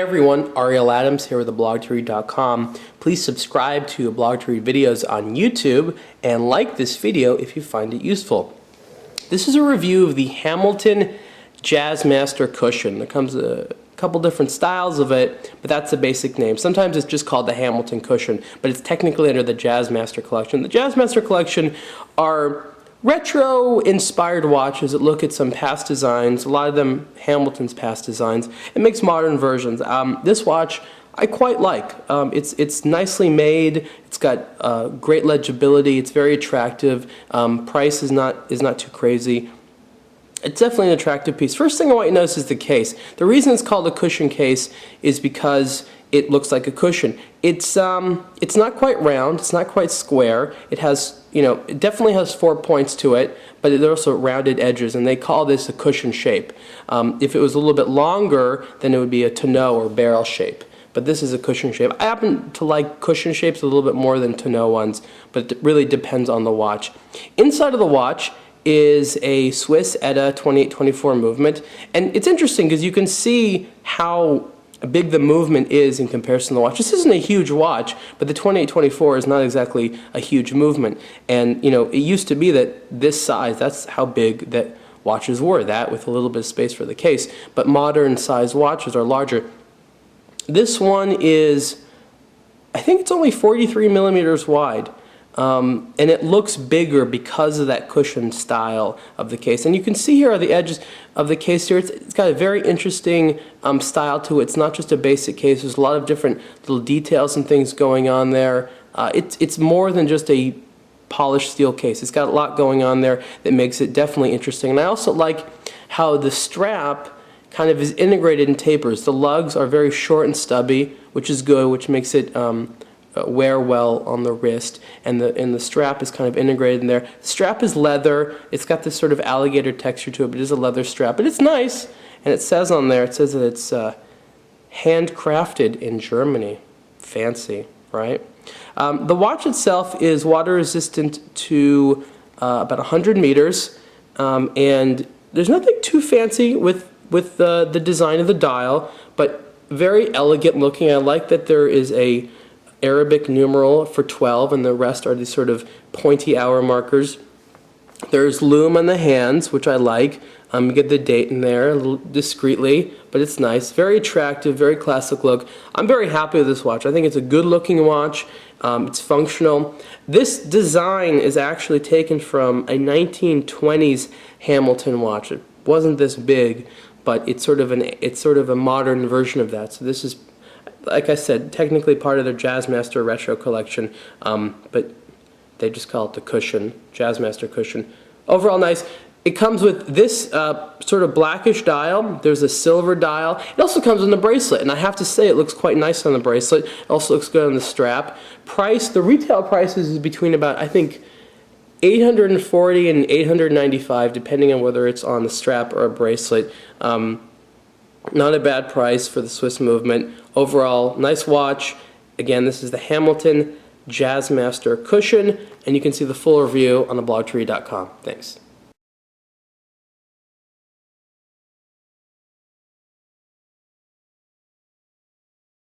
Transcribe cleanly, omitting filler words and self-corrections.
everyone, Ariel Adams here with theblog2read.com. Please subscribe to Blog to Read videos on YouTube and like this video if you find it useful. This is a review of the Hamilton Jazzmaster cushion. There comes a couple different styles of it, but that's the basic name. Sometimes it's just called the Hamilton cushion, but it's technically under the Jazzmaster collection. The Jazzmaster collection are retro-inspired watches that look at some past designs, a lot of them Hamilton's past designs, and makes modern versions. This watch I quite like. It's nicely made, it's got great legibility, it's very attractive, price is not too crazy. It's definitely an attractive piece. First thing I want you to notice is the case. The reason it's called a cushion case is because it looks like a cushion. It's not quite round, it's not quite square. It has, it definitely has 4 points to it, but there are also rounded edges, and they call this a cushion shape. If it was a little bit longer, then it would be a tonneau or barrel shape. But this is a cushion shape. I happen to like cushion shapes a little bit more than tonneau ones, but it really depends on the watch. Inside of the watch is a Swiss ETA 2824 movement, and it's interesting because you can see how big the movement is in comparison to the watch. This isn't a huge watch, but the 2824 is not exactly a huge movement. And it used to be that this size, that's how big that watches were, that with a little bit of space for the case. But modern size watches are larger. This one is, I think it's only 43 millimeters wide. And it looks bigger because of that cushion style of the case. And you can see here are the edges of the case here. It's got a very interesting style to it. It's not just a basic case. There's a lot of different little details and things going on there. It's more than just a polished steel case. It's got a lot going on there that makes it definitely interesting. And I also like how the strap kind of is integrated in tapers. The lugs are very short and stubby, which is good, which makes it wear well on the wrist, and the strap is kind of integrated in there. The strap is leather. It's got this sort of alligator texture to it, but it is a leather strap. But it's nice, and it says on there, it says that it's handcrafted in Germany. Fancy, right? The watch itself is water resistant to about 100 meters, and there's nothing too fancy with the design of the dial, but very elegant looking. I like that there is a Arabic numeral for 12, and the rest are these sort of pointy hour markers. There's lume on the hands, which I like. You get the date in there a little discreetly, but it's nice. Very attractive, very classic look. I'm very happy with this watch. I think it's a good looking watch. It's functional. This design is actually taken from a 1920s Hamilton watch. It wasn't this big, but it's sort of a modern version of that. So this is, like I said, technically part of their Jazzmaster retro collection, but they just call it the cushion, Jazzmaster cushion. Overall nice. It comes with this sort of blackish dial. There's a silver dial. It also comes in the bracelet, and I have to say it looks quite nice on the bracelet. It also looks good on the strap. Price, the retail prices is between about, I think, $840 and $895, depending on whether it's on the strap or a bracelet. Not a bad price for the Swiss movement. Overall, nice watch. Again, this is the Hamilton Jazzmaster cushion, and you can see the full review on theblog2read.com. Thanks.